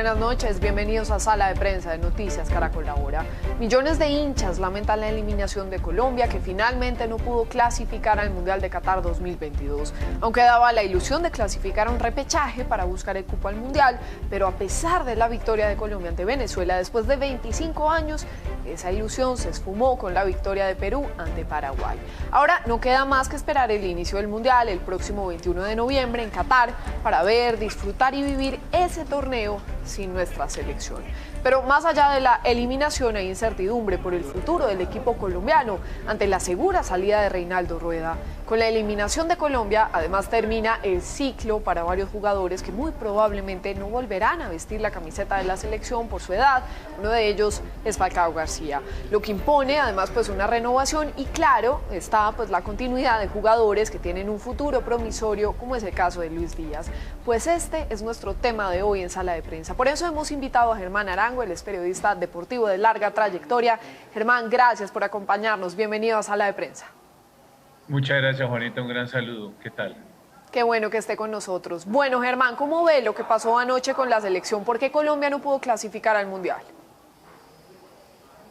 buenas noches, bienvenidos a Sala de Prensa de Noticias Caracol Ahora. Millones de hinchas lamentan la eliminación de Colombia, que finalmente no pudo clasificar al Mundial de Qatar 2022. Aunque daba la ilusión de clasificar a un repechaje para buscar el cupo al Mundial, pero a pesar de la victoria de Colombia ante Venezuela después de 25 años, esa ilusión se esfumó con la victoria de Perú ante Paraguay. Ahora no queda más que esperar el inicio del Mundial el próximo 21 de noviembre en Qatar para ver, disfrutar y vivir ese torneo sin nuestra selección. Pero más allá de la eliminación hay incertidumbre por el futuro del equipo colombiano ante la segura salida de Reinaldo Rueda. Con la eliminación de Colombia, además termina el ciclo para varios jugadores que muy probablemente no volverán a vestir la camiseta de la selección por su edad. Uno de ellos es Falcao García, lo que impone además pues una renovación y claro está pues la continuidad de jugadores que tienen un futuro promisorio, como es el caso de Luis Díaz. Pues este es nuestro tema de hoy en Sala de Prensa. Por eso hemos invitado a Germán Arango, él es periodista deportivo de larga trayectoria. Germán, gracias por acompañarnos. Bienvenido a Sala de Prensa. Muchas gracias, Juanita. Un gran saludo. ¿Qué tal? Qué bueno que esté con nosotros. Bueno, Germán, ¿cómo ve lo que pasó anoche con la selección? ¿Por qué Colombia no pudo clasificar al Mundial?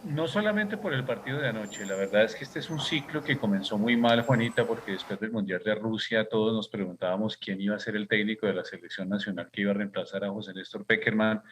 No solamente por el partido de anoche, la verdad es que este es un ciclo que comenzó muy mal, Juanita, porque después del Mundial de Rusia todos nos preguntábamos quién iba a ser el técnico de la selección nacional que iba a reemplazar a José Néstor Pekerman.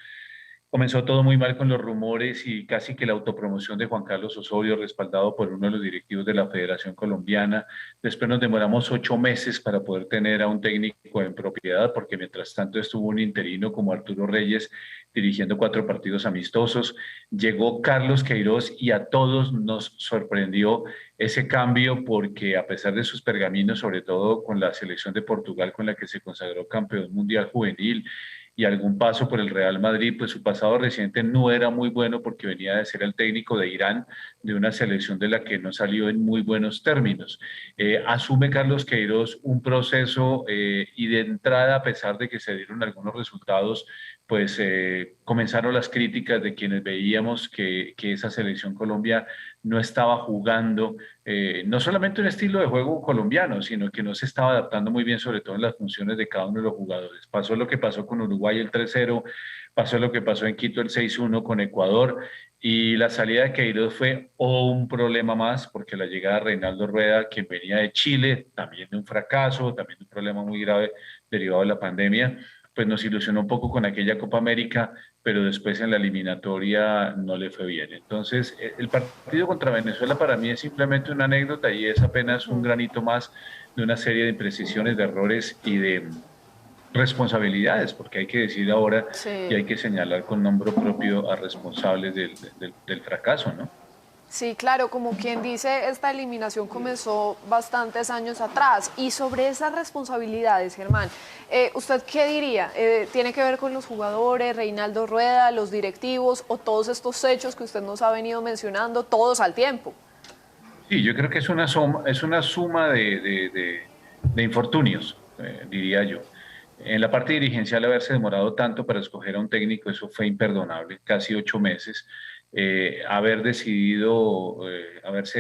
Comenzó todo muy mal con los rumores y casi que la autopromoción de Juan Carlos Osorio, respaldado por uno de los directivos de la Federación Colombiana. Después nos demoramos 8 meses para poder tener a un técnico en propiedad, porque mientras tanto estuvo un interino como Arturo Reyes dirigiendo 4 partidos amistosos. Llegó Carlos Queiroz y a todos nos sorprendió ese cambio porque a pesar de sus pergaminos, sobre todo con la selección de Portugal con la que se consagró campeón mundial juvenil, y algún paso por el Real Madrid, pues su pasado reciente no era muy bueno porque venía de ser el técnico de Irán, de una selección de la que no salió en muy buenos términos. Asume Carlos Queiroz un proceso y de entrada, a pesar de que se dieron algunos resultados, pues comenzaron las críticas de quienes veíamos que esa selección Colombia no estaba jugando, no solamente un estilo de juego colombiano, sino que no se estaba adaptando muy bien, sobre todo en las funciones de cada uno de los jugadores. Pasó lo que pasó con Uruguay el 3-0, pasó lo que pasó en Quito el 6-1 con Ecuador, y la salida de Queiroz fue un problema más, porque la llegada de Reinaldo Rueda, quien venía de Chile, también de un fracaso, también de un problema muy grave derivado de la pandemia, pues nos ilusionó un poco con aquella Copa América, pero después en la eliminatoria no le fue bien. Entonces, el partido contra Venezuela para mí es simplemente una anécdota y es apenas un granito más de una serie de imprecisiones, de errores y de responsabilidades, porque hay que decir ahora y hay que señalar con nombre propio a responsables del fracaso, ¿no? Sí, claro, como quien dice, esta eliminación comenzó bastantes años atrás. Y sobre esas responsabilidades, Germán, ¿usted qué diría? ¿Tiene que ver con los jugadores, Reinaldo Rueda, los directivos o todos estos hechos que usted nos ha venido mencionando, todos al tiempo? Sí, yo creo que es una suma de infortunios, diría yo. En la parte dirigencial, haberse demorado tanto para escoger a un técnico, eso fue imperdonable, casi 8 meses. Haberse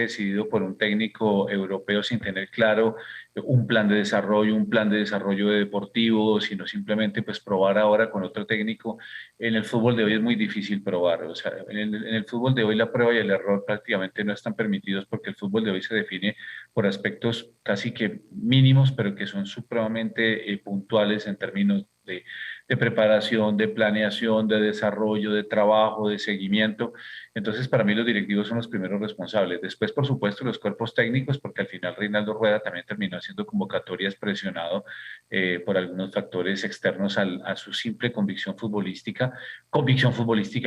decidido por un técnico europeo sin tener claro un plan de desarrollo deportivo, sino simplemente pues probar ahora con otro técnico. En el fútbol de hoy es muy difícil probar, o sea, en el fútbol de hoy la prueba y el error prácticamente no están permitidos porque el fútbol de hoy se define por aspectos casi que mínimos, pero que son supremamente puntuales en términos de preparación, de planeación, de desarrollo, de trabajo, de seguimiento. Entonces, para mí los directivos son los primeros responsables. Después, por supuesto, los cuerpos técnicos, porque al final Reinaldo Rueda también terminó haciendo convocatorias presionado por algunos factores externos a su simple convicción futbolística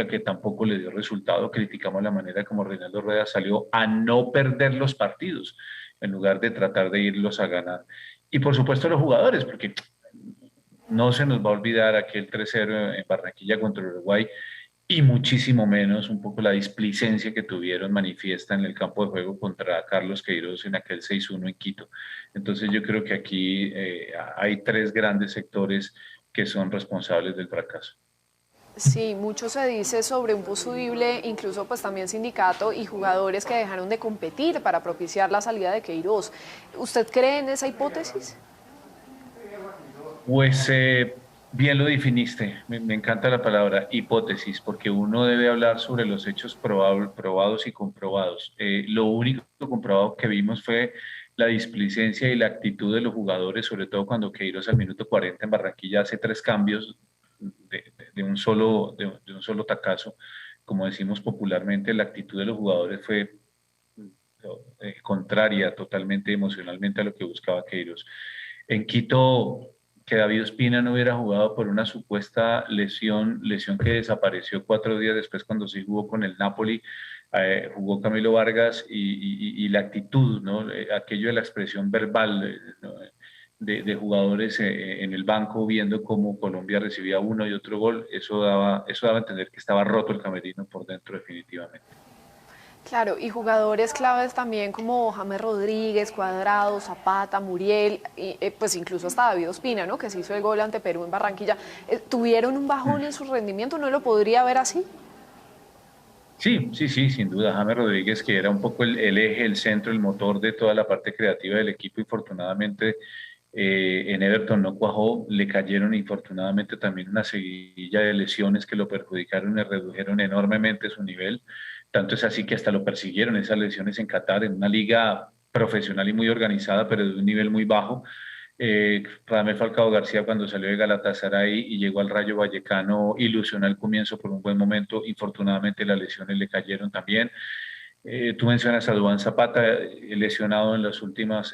que tampoco le dio resultado. Criticamos la manera como Reinaldo Rueda salió a no perder los partidos en lugar de tratar de irlos a ganar. Y por supuesto los jugadores, porque no se nos va a olvidar aquel 3-0 en Barranquilla contra Uruguay y muchísimo menos un poco la displicencia que tuvieron manifiesta en el campo de juego contra Carlos Queiroz en aquel 6-1 en Quito. Entonces yo creo que aquí hay 3 grandes sectores que son responsables del fracaso. Sí, mucho se dice sobre un posible, incluso pues también sindicato y jugadores que dejaron de competir para propiciar la salida de Queiroz. ¿Usted cree en esa hipótesis? Pues Bien lo definiste, me encanta la palabra hipótesis, porque uno debe hablar sobre los hechos probados y comprobados. Lo único comprobado que vimos fue la displicencia y la actitud de los jugadores, sobre todo cuando Queiroz al minuto 40 en Barranquilla hace tres cambios de de un solo tacazo. Como decimos popularmente, la actitud de los jugadores fue contraria totalmente emocionalmente a lo que buscaba Queiroz. En Quito, que David Ospina no hubiera jugado por una supuesta lesión que desapareció 4 días después cuando sí jugó con el Napoli, jugó Camilo Vargas y la actitud, ¿no? Aquello de la expresión verbal, ¿no? De jugadores en el banco viendo cómo Colombia recibía uno y otro gol, eso daba a entender que estaba roto el camerino por dentro definitivamente. Claro, y jugadores claves también como James Rodríguez, Cuadrado, Zapata, Muriel, y, pues incluso hasta David Ospina, ¿no? Que se hizo el gol ante Perú en Barranquilla. ¿Tuvieron un bajón en su rendimiento? ¿No lo podría ver así? Sí, sí, sí, sin duda. James Rodríguez, que era un poco el eje, el centro, el motor de toda la parte creativa del equipo, infortunadamente en Everton no cuajó, le cayeron infortunadamente también una seguidilla de lesiones que lo perjudicaron y redujeron enormemente su nivel. Tanto es así que hasta lo persiguieron esas lesiones en Qatar, en una liga profesional y muy organizada, pero de un nivel muy bajo. Radamel Falcao García cuando salió de Galatasaray y llegó al Rayo Vallecano ilusionó al comienzo por un buen momento, infortunadamente las lesiones le cayeron también. Tú mencionas a Duván Zapata, lesionado en los últimos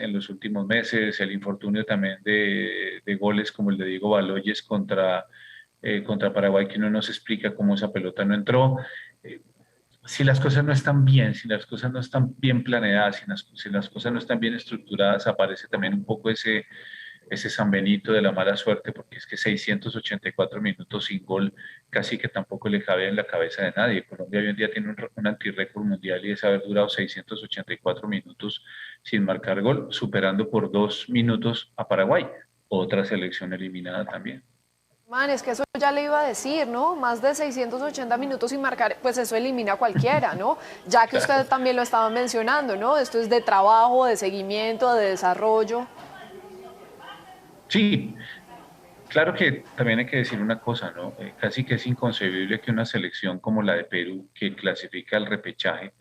meses, el infortunio también de goles como el de Diego Baloyes contra Paraguay, que no nos explica cómo esa pelota no entró. Eh, si las cosas no están bien, si las cosas no están bien planeadas, si las cosas no están bien estructuradas, aparece también un poco ese San Benito de la mala suerte, porque es que 684 minutos sin gol casi que tampoco le cabe en la cabeza de nadie. Colombia hoy en día tiene un antirrécord mundial y es haber durado 684 minutos sin marcar gol, superando por 2 minutos a Paraguay, otra selección eliminada también. Man, es que eso ya le iba a decir, ¿no? Más de 680 minutos sin marcar, pues eso elimina a cualquiera, ¿no? Ya que usted Claro. también lo estaba mencionando, ¿no? Esto es de trabajo, de seguimiento, de desarrollo. Sí, claro que también hay que decir una cosa, ¿no? Casi que es inconcebible que una selección como la de Perú, que clasifica al repechaje,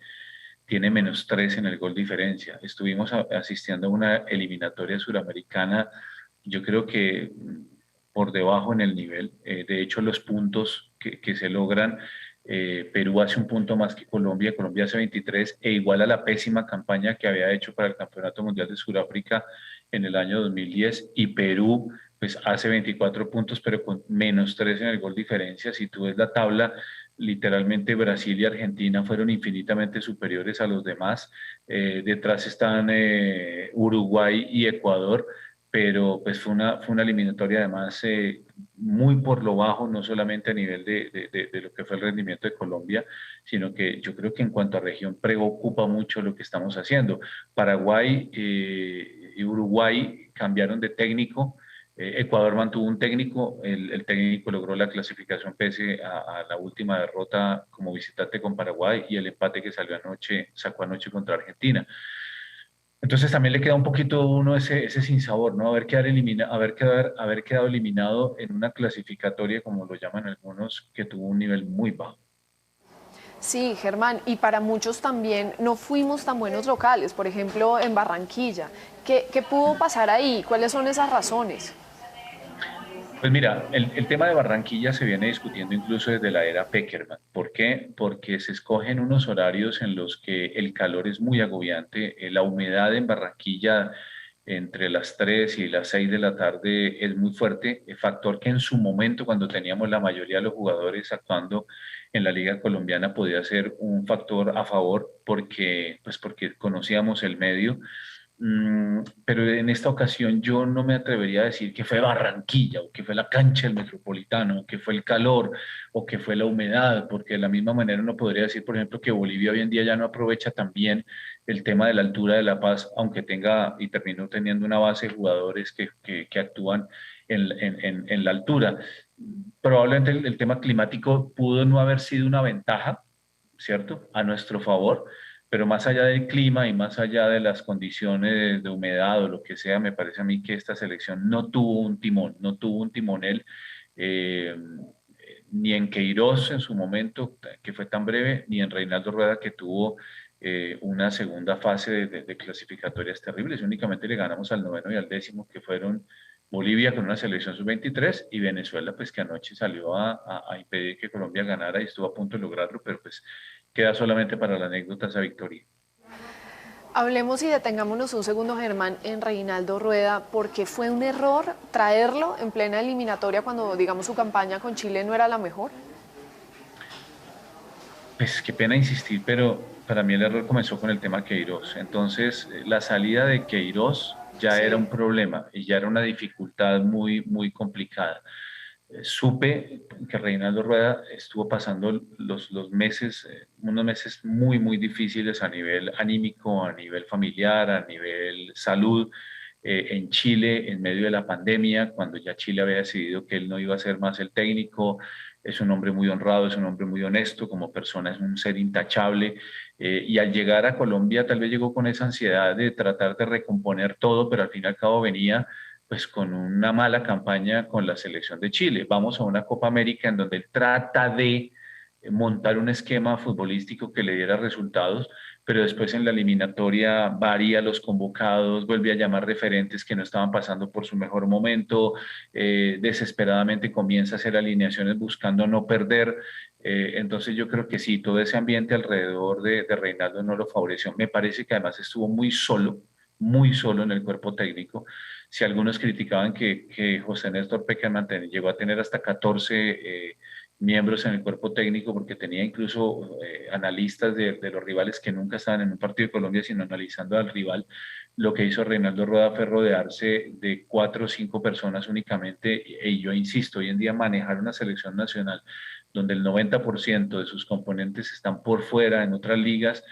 tiene -3 en el gol diferencia. Estuvimos asistiendo a una eliminatoria suramericana, yo creo que por debajo en el nivel. De hecho, los puntos que se logran, Perú hace un punto más que Colombia, Colombia hace 23 e igual a la pésima campaña que había hecho para el Campeonato Mundial de Sudáfrica en el año 2010 y Perú pues hace 24 puntos pero con -3 en el gol diferencia. Si tú ves la tabla, literalmente Brasil y Argentina fueron infinitamente superiores a los demás. Detrás están Uruguay y Ecuador, pero pues fue una eliminatoria además muy por lo bajo, no solamente a nivel de lo que fue el rendimiento de Colombia, sino que yo creo que en cuanto a región preocupa mucho lo que estamos haciendo. Paraguay y Uruguay cambiaron de técnico. Ecuador mantuvo un técnico, el técnico logró la clasificación pese a la última derrota como visitante con Paraguay y el empate que sacó anoche contra Argentina. Entonces también le queda un poquito a uno ese sinsabor, ¿no? Haber quedado eliminado en una clasificatoria, como lo llaman algunos, que tuvo un nivel muy bajo. Sí, Germán, y para muchos también no fuimos tan buenos locales, por ejemplo, en Barranquilla. ¿Qué pudo pasar ahí? ¿Cuáles son esas razones? Pues mira, el tema de Barranquilla se viene discutiendo incluso desde la era Peckerman. ¿Por qué? Porque se escogen unos horarios en los que el calor es muy agobiante, la humedad en Barranquilla entre las 3 y las 6 de la tarde es muy fuerte, el factor que en su momento, cuando teníamos la mayoría de los jugadores actuando en la Liga Colombiana, podía ser un factor a favor porque conocíamos el medio. Pero en esta ocasión yo no me atrevería a decir que fue Barranquilla o que fue la cancha del Metropolitano, o que fue el calor o que fue la humedad, porque de la misma manera uno podría decir, por ejemplo, que Bolivia hoy en día ya no aprovecha también el tema de la altura de La Paz, aunque tenga y terminó teniendo una base de jugadores que actúan en la altura. Probablemente el tema climático pudo no haber sido una ventaja, ¿cierto? A nuestro favor, pero más allá del clima y más allá de las condiciones de humedad o lo que sea, me parece a mí que esta selección no tuvo un timón, no tuvo un timonel ni en Queiroz en su momento, que fue tan breve, ni en Reinaldo Rueda, que tuvo una segunda fase de clasificatorias terribles. Únicamente le ganamos al noveno y al décimo, que fueron Bolivia con una selección sub-23 y Venezuela, pues que anoche salió a impedir que Colombia ganara y estuvo a punto de lograrlo, pero pues queda solamente para la anécdota esa victoria. Hablemos y detengámonos un segundo, Germán, en Reinaldo Rueda, porque fue un error traerlo en plena eliminatoria cuando, digamos, su campaña con Chile no era la mejor. Pues qué pena insistir, pero para mí el error comenzó con el tema Queiroz. Entonces, la salida de Queiroz ya era un Sí. problema y ya era una dificultad muy, muy complicada. Supe que Reinaldo Rueda estuvo pasando los meses, unos meses muy, muy difíciles a nivel anímico, a nivel familiar, a nivel salud, en Chile en medio de la pandemia, cuando ya Chile había decidido que él no iba a ser más el técnico. Es un hombre muy honrado, es un hombre muy honesto, como persona es un ser intachable, y al llegar a Colombia tal vez llegó con esa ansiedad de tratar de recomponer todo, pero al fin y al cabo venía pues con una mala campaña con la selección de Chile. Vamos a una Copa América en donde él trata de montar un esquema futbolístico que le diera resultados, pero después en la eliminatoria varía los convocados, vuelve a llamar referentes que no estaban pasando por su mejor momento, desesperadamente comienza a hacer alineaciones buscando no perder. Entonces yo creo que sí, todo ese ambiente alrededor de Reinaldo no lo favoreció. Me parece que además estuvo muy solo en el cuerpo técnico. Si algunos criticaban que José Néstor Peckerman llegó a tener hasta 14 miembros en el cuerpo técnico, porque tenía incluso analistas de los rivales que nunca estaban en un partido de Colombia, sino analizando al rival. Lo que hizo Reinaldo Rueda fue rodearse de 4 o 5 personas únicamente, y yo insisto, hoy en día manejar una selección nacional donde el 90% de sus componentes están por fuera en otras ligas,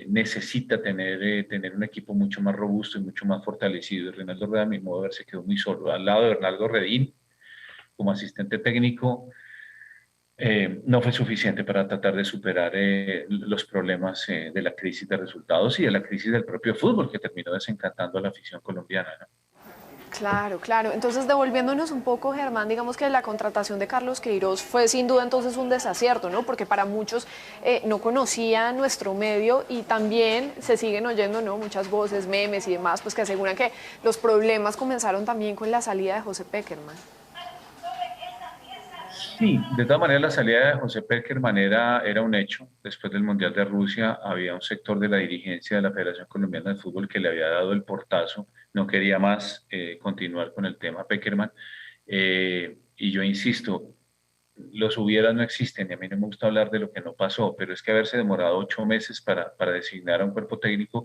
necesita tener un equipo mucho más robusto y mucho más fortalecido. Y Reinaldo Rueda, a mi modo de ver, se quedó muy solo. Al lado de Bernardo Redín, como asistente técnico, no fue suficiente para tratar de superar los problemas de la crisis de resultados y de la crisis del propio fútbol, que terminó desencantando a la afición colombiana, ¿no? Claro, claro. Entonces, devolviéndonos un poco, Germán, digamos que la contratación de Carlos Queiroz fue sin duda entonces un desacierto, ¿no? Porque para muchos no conocía nuestro medio y también se siguen oyendo, ¿no? Muchas voces, memes y demás, pues que aseguran que los problemas comenzaron también con la salida de José Peckerman. Sí, de todas maneras la salida de José Peckerman era un hecho. Después del Mundial de Rusia había un sector de la dirigencia de la Federación Colombiana de Fútbol que le había dado el portazo, no quería más continuar con el tema Peckerman. Y yo insisto, los hubieras no existen y a mí no me gusta hablar de lo que no pasó, pero es que haberse demorado 8 meses para designar a un cuerpo técnico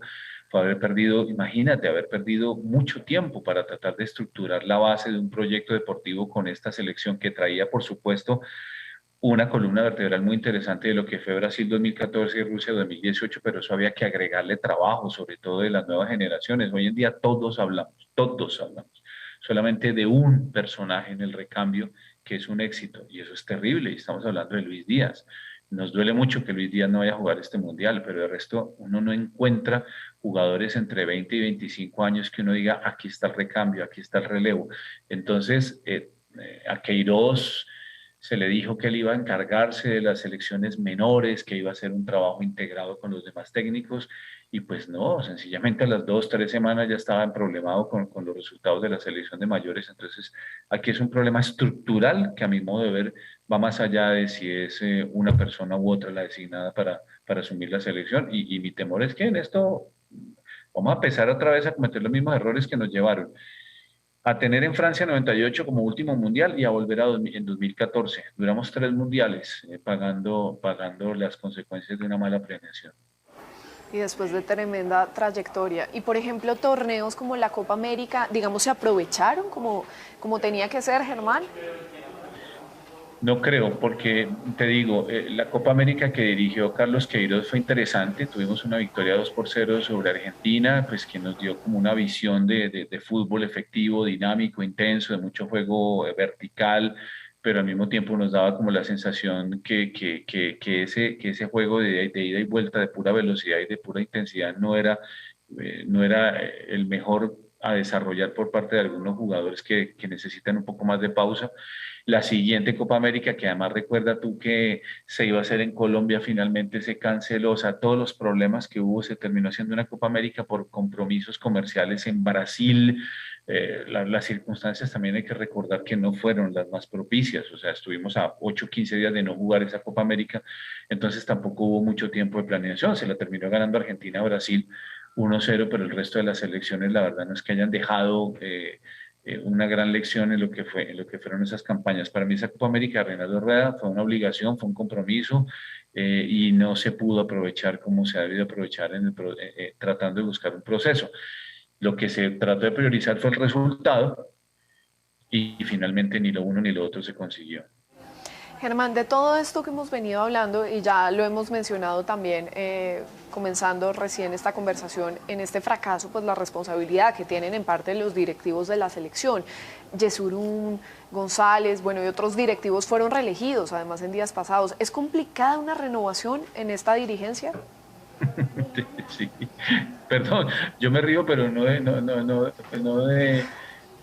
fue haber perdido, imagínate, haber perdido mucho tiempo para tratar de estructurar la base de un proyecto deportivo con esta selección que traía, por supuesto, una columna vertebral muy interesante de lo que fue Brasil 2014 y Rusia 2018, pero eso había que agregarle trabajo, sobre todo de las nuevas generaciones. Hoy en día todos hablamos solamente de un personaje en el recambio que es un éxito, y eso es terrible, y estamos hablando de Luis Díaz. Nos duele mucho que Luis Díaz no vaya a jugar este mundial, pero de resto uno no encuentra jugadores entre 20 y 25 años que uno diga, aquí está el recambio, aquí está el relevo. Entonces, a Queiroz se le dijo que él iba a encargarse de las selecciones menores, que iba a hacer un trabajo integrado con los demás técnicos, y pues no, sencillamente a las 2 o 3 semanas ya estaba problemado con los resultados de la selección de mayores. Entonces, aquí es un problema estructural que a mi modo de ver va más allá de si es una persona u otra la designada para asumir la selección, y mi temor es que en esto vamos a empezar otra vez a cometer los mismos errores que nos llevaron a tener en Francia 98 como último mundial y a volver en 2014. Duramos 3 mundiales pagando las consecuencias de una mala planeación. Y después de tremenda trayectoria. Y por ejemplo, torneos como la Copa América, digamos, se aprovecharon como tenía que ser, Germán. No creo, porque te digo, la Copa América que dirigió Carlos Queiroz fue interesante. Tuvimos una victoria 2-0 sobre Argentina, pues que nos dio como una visión de fútbol efectivo, dinámico, intenso, de mucho juego vertical, pero al mismo tiempo nos daba como la sensación que ese juego de ida y vuelta, de pura velocidad y de pura intensidad, no era el mejor a desarrollar por parte de algunos jugadores que necesitan un poco más de pausa. La siguiente Copa América, que además recuerda tú que se iba a hacer en Colombia, finalmente se canceló, o sea, todos los problemas que hubo, se terminó haciendo una Copa América por compromisos comerciales en Brasil. Las circunstancias también hay que recordar que no fueron las más propicias, o sea, estuvimos a 8 o 15 días de no jugar esa Copa América, entonces tampoco hubo mucho tiempo de planeación, se la terminó ganando Argentina a Brasil 1-0, pero el resto de las elecciones, la verdad, no es que hayan dejado una gran lección en lo que fueron esas campañas. Para mí esa Copa América de Reinaldo Rueda fue una obligación, fue un compromiso, y no se pudo aprovechar como se ha debido aprovechar tratando de buscar un proceso. Lo que se trató de priorizar fue el resultado y finalmente ni lo uno ni lo otro se consiguió. Germán, de todo esto que hemos venido hablando, y ya lo hemos mencionado también, comenzando recién esta conversación, en este fracaso, pues la responsabilidad que tienen en parte los directivos de la selección. Yesurún, González, bueno, y otros directivos fueron reelegidos, además en días pasados. ¿Es complicada una renovación en esta dirigencia? Sí, perdón, yo me río, pero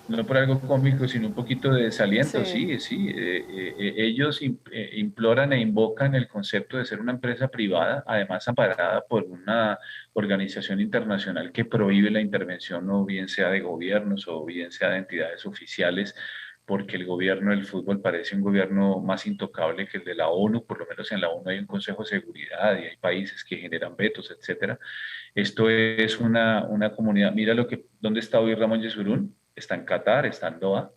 no por algo cómico, sino un poquito de desaliento. Sí. Sí, sí. Ellos imploran e invocan el concepto de ser una empresa privada, además amparada por una organización internacional que prohíbe la intervención, o bien sea de gobiernos o bien sea de entidades oficiales, porque el gobierno del fútbol parece un gobierno más intocable que el de la ONU. Por lo menos en la ONU hay un Consejo de Seguridad y hay países que generan vetos, etcétera. Esto es una comunidad. Mira dónde está hoy Ramón Yesurún. Está en Qatar, está en Doha,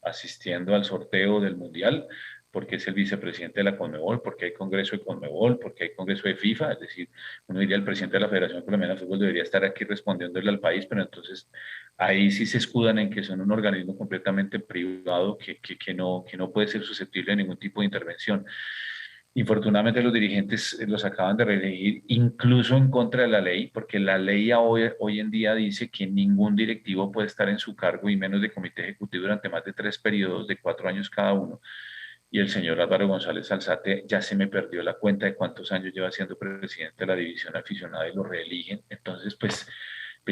asistiendo al sorteo del Mundial, porque es el vicepresidente de la Conmebol, porque hay congreso de Conmebol, porque hay congreso de FIFA. Es decir, uno diría el presidente de la Federación Colombiana de Fútbol debería estar aquí respondiéndole al país, pero entonces ahí sí se escudan en que son un organismo completamente privado que no puede ser susceptible de ningún tipo de intervención. Infortunadamente los dirigentes los acaban de reelegir incluso en contra de la ley, porque la ley hoy en día dice que ningún directivo puede estar en su cargo y menos de comité ejecutivo durante más de 3 periodos de 4 años cada uno. Y el señor Álvaro González Alzate ya se me perdió la cuenta de cuántos años lleva siendo presidente de la división aficionada y lo reeligen. Entonces, pues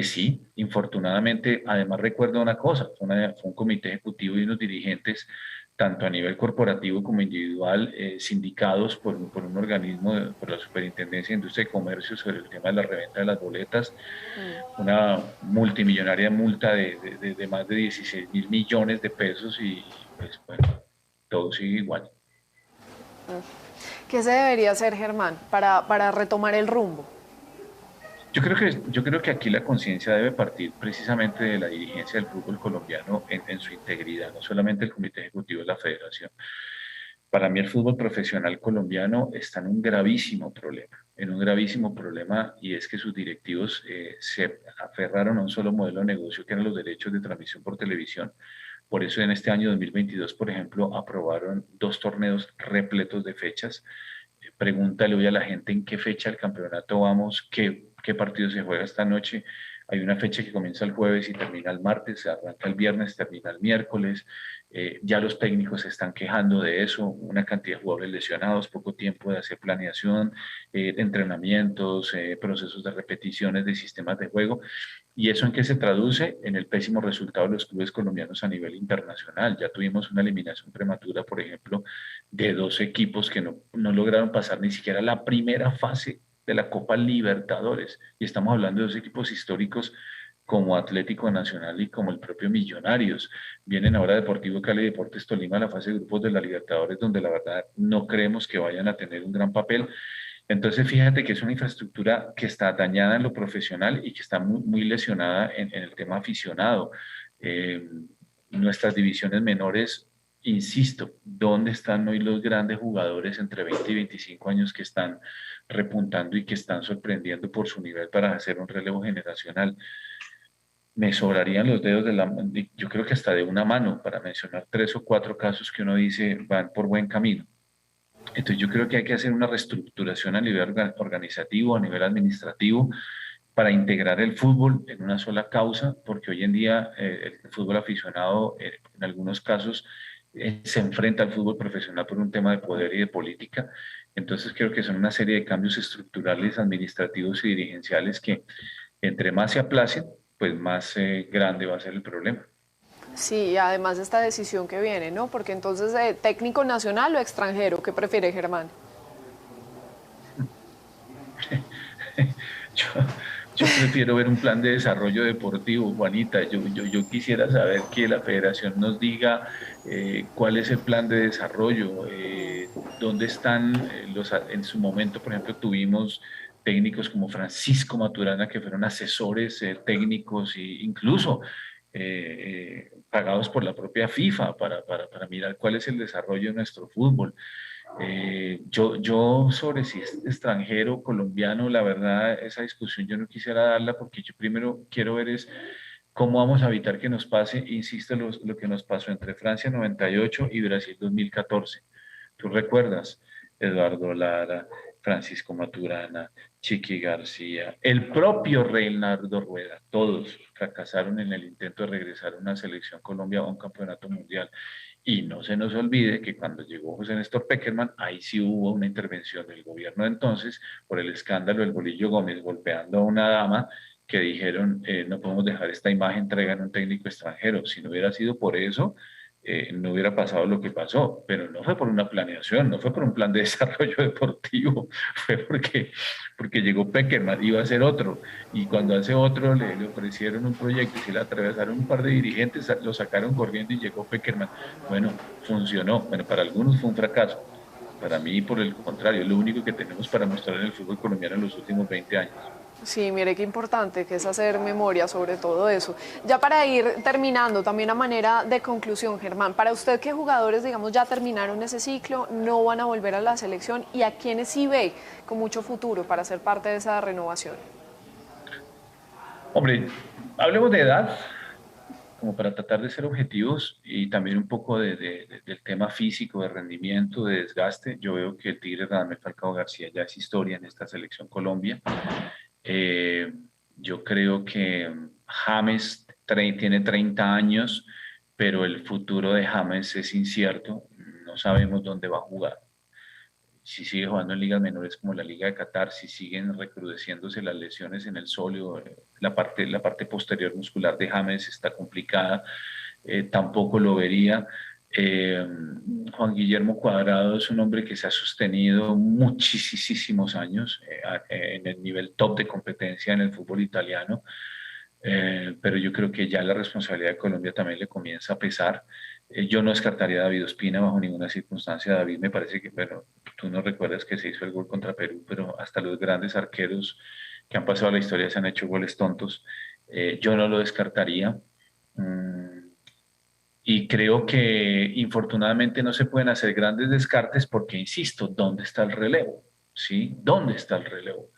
sí, infortunadamente, además recuerdo una cosa, fue un comité ejecutivo y unos dirigentes, tanto a nivel corporativo como individual, sindicados por un organismo, por la Superintendencia de Industria y Comercio, sobre el tema de la reventa de las boletas, una multimillonaria multa de más de 16.000 millones de pesos y pues bueno, todo sigue igual. ¿Qué se debería hacer, Germán, para retomar el rumbo? Yo creo que aquí la conciencia debe partir precisamente de la dirigencia del fútbol colombiano en su integridad, no solamente el comité ejecutivo de la federación. Para mí el fútbol profesional colombiano está en un gravísimo problema, y es que sus directivos se aferraron a un solo modelo de negocio, que eran los derechos de transmisión por televisión. Por eso en este año 2022, por ejemplo, aprobaron 2 torneos repletos de fechas. Pregúntale hoy a la gente en qué fecha del campeonato vamos, qué partido se juega esta noche. Hay una fecha que comienza el jueves y termina el martes, se arranca el viernes, termina el miércoles. Ya los técnicos se están quejando de eso, una cantidad de jugadores lesionados, poco tiempo de hacer planeación, entrenamientos, procesos de repeticiones de sistemas de juego. ¿Y eso en qué se traduce? En el pésimo resultado de los clubes colombianos a nivel internacional. Ya tuvimos una eliminación prematura, por ejemplo, de 2 equipos que no lograron pasar ni siquiera la primera fase de la Copa Libertadores. Y estamos hablando de 2 equipos históricos como Atlético Nacional y como el propio Millonarios. Vienen ahora Deportivo Cali y Deportes Tolima a la fase de grupos de la Libertadores, donde la verdad no creemos que vayan a tener un gran papel. Entonces, fíjate que es una infraestructura que está dañada en lo profesional y que está muy lesionada en el tema aficionado. Eh, Nuestras divisiones menores, insisto, ¿dónde están hoy los grandes jugadores entre 20 y 25 años que están repuntando y que están sorprendiendo por su nivel para hacer un relevo generacional? Me sobrarían los dedos yo creo que hasta de una mano para mencionar 3 o 4 casos que uno dice van por buen camino. Entonces yo creo que hay que hacer una reestructuración a nivel organizativo, a nivel administrativo, para integrar el fútbol en una sola causa, porque hoy en día el fútbol aficionado en algunos casos se enfrenta al fútbol profesional por un tema de poder y de política. Entonces creo que son una serie de cambios estructurales, administrativos y dirigenciales que entre más se aplacen, pues más grande va a ser el problema. Sí, además esta decisión que viene, ¿no? Porque entonces, técnico nacional o extranjero, ¿qué prefiere Germán? Yo, yo prefiero ver un plan de desarrollo deportivo, Juanita. Yo quisiera saber que la federación nos diga cuál es el plan de desarrollo, dónde están en su momento, por ejemplo, tuvimos técnicos como Francisco Maturana, que fueron asesores técnicos e incluso pagados por la propia FIFA para mirar cuál es el desarrollo de nuestro fútbol. Yo sobre si es extranjero, colombiano, la verdad, esa discusión yo no quisiera darla porque yo primero quiero ver es cómo vamos a evitar que nos pase, insisto, lo que nos pasó entre Francia 98 y Brasil 2014. ¿Tú recuerdas? Eduardo Lara, Francisco Maturana, Chiqui García, el propio Reinaldo Rueda, todos fracasaron en el intento de regresar a una selección Colombia a un campeonato mundial. Y no se nos olvide que cuando llegó José Néstor Peckerman, ahí sí hubo una intervención del gobierno de entonces por el escándalo del Bolillo Gómez golpeando a una dama que dijeron no podemos dejar esta imagen, traigan un técnico extranjero. Si no hubiera sido por eso, no hubiera pasado lo que pasó, pero no fue por una planeación, no fue por un plan de desarrollo deportivo, fue porque llegó Peckerman, iba a ser otro, y cuando hace otro le ofrecieron un proyecto y se le atravesaron un par de dirigentes, lo sacaron corriendo y llegó Peckerman. Bueno, funcionó, bueno, para algunos fue un fracaso, para mí por el contrario, es lo único que tenemos para mostrar en el fútbol colombiano en los últimos 20 años. Sí, mire qué importante que es hacer memoria sobre todo eso. Ya para ir terminando, también a manera de conclusión, Germán, para usted, ¿qué jugadores, digamos, ya terminaron ese ciclo, no van a volver a la selección y a quienes sí ve con mucho futuro para ser parte de esa renovación? Hombre, hablemos de edad, como para tratar de ser objetivos y también un poco del tema físico, de rendimiento, de desgaste. Yo veo que el Tigre Radamel Falcao García ya es historia en esta selección Colombia. Eh, yo creo que James tiene 30 años, pero el futuro de James es incierto. No sabemos dónde va a jugar. Si sigue jugando en ligas menores como la Liga de Qatar, si siguen recrudeciéndose las lesiones en el sóleo, la parte posterior muscular de James está complicada, tampoco lo vería. Eh, Juan Guillermo Cuadrado es un hombre que se ha sostenido muchísimos años en el nivel top de competencia en el fútbol italiano, pero yo creo que ya la responsabilidad de Colombia también le comienza a pesar. Yo no descartaría a David Ospina bajo ninguna circunstancia. David me parece que, bueno, tú no recuerdas que se hizo el gol contra Perú, pero hasta los grandes arqueros que han pasado a la historia se han hecho goles tontos. Yo no lo descartaría. Y creo que infortunadamente no se pueden hacer grandes descartes porque, insisto, ¿dónde está el relevo? ¿Sí? ¿Dónde está el relevo?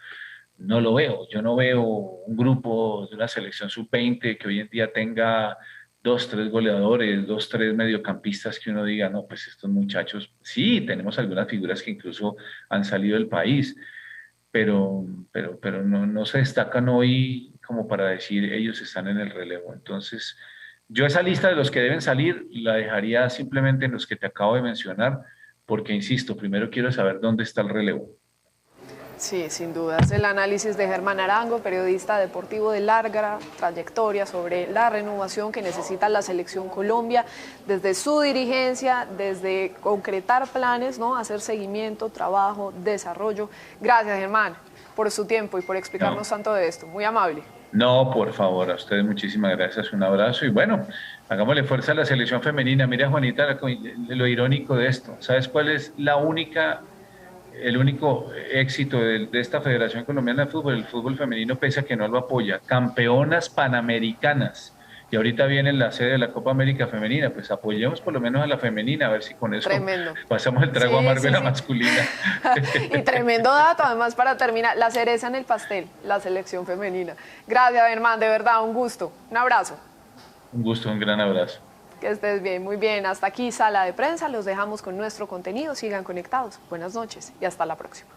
No lo veo. Yo no veo un grupo de una selección sub-20 que hoy en día tenga dos, tres goleadores, dos, tres mediocampistas que uno diga, no, pues estos muchachos, sí, tenemos algunas figuras que incluso han salido del país, pero no se destacan hoy como para decir ellos están en el relevo. Entonces, yo esa lista de los que deben salir la dejaría simplemente en los que te acabo de mencionar, porque insisto, primero quiero saber dónde está el relevo. Sí, sin dudas. El análisis de Germán Arango, periodista deportivo de larga trayectoria sobre la renovación que necesita la selección Colombia, desde su dirigencia, desde concretar planes, ¿no? Hacer seguimiento, trabajo, desarrollo. Gracias, Germán, por su tiempo y por explicarnos No, tanto de esto. Muy amable. no, por favor, a ustedes muchísimas gracias, un abrazo y bueno, hagámosle fuerza a la selección femenina. Mira, Juanita, lo irónico de esto, ¿sabes cuál es el único éxito de esta Federación Colombiana de Fútbol, el fútbol femenino, pese a que no lo apoya? Campeonas panamericanas. Y ahorita viene la sede de la Copa América Femenina, pues apoyemos por lo menos a la femenina, a ver si con eso Tremendo. pasamos el trago amargo de la masculina. Y tremendo dato, además, para terminar, la cereza en el pastel, la selección femenina. Gracias, Germán, de verdad, un gusto. Un abrazo. Un gusto, un gran abrazo. Que estés bien, muy bien. Hasta aquí, Sala de Prensa. Los dejamos con nuestro contenido. Sigan conectados. Buenas noches y hasta la próxima.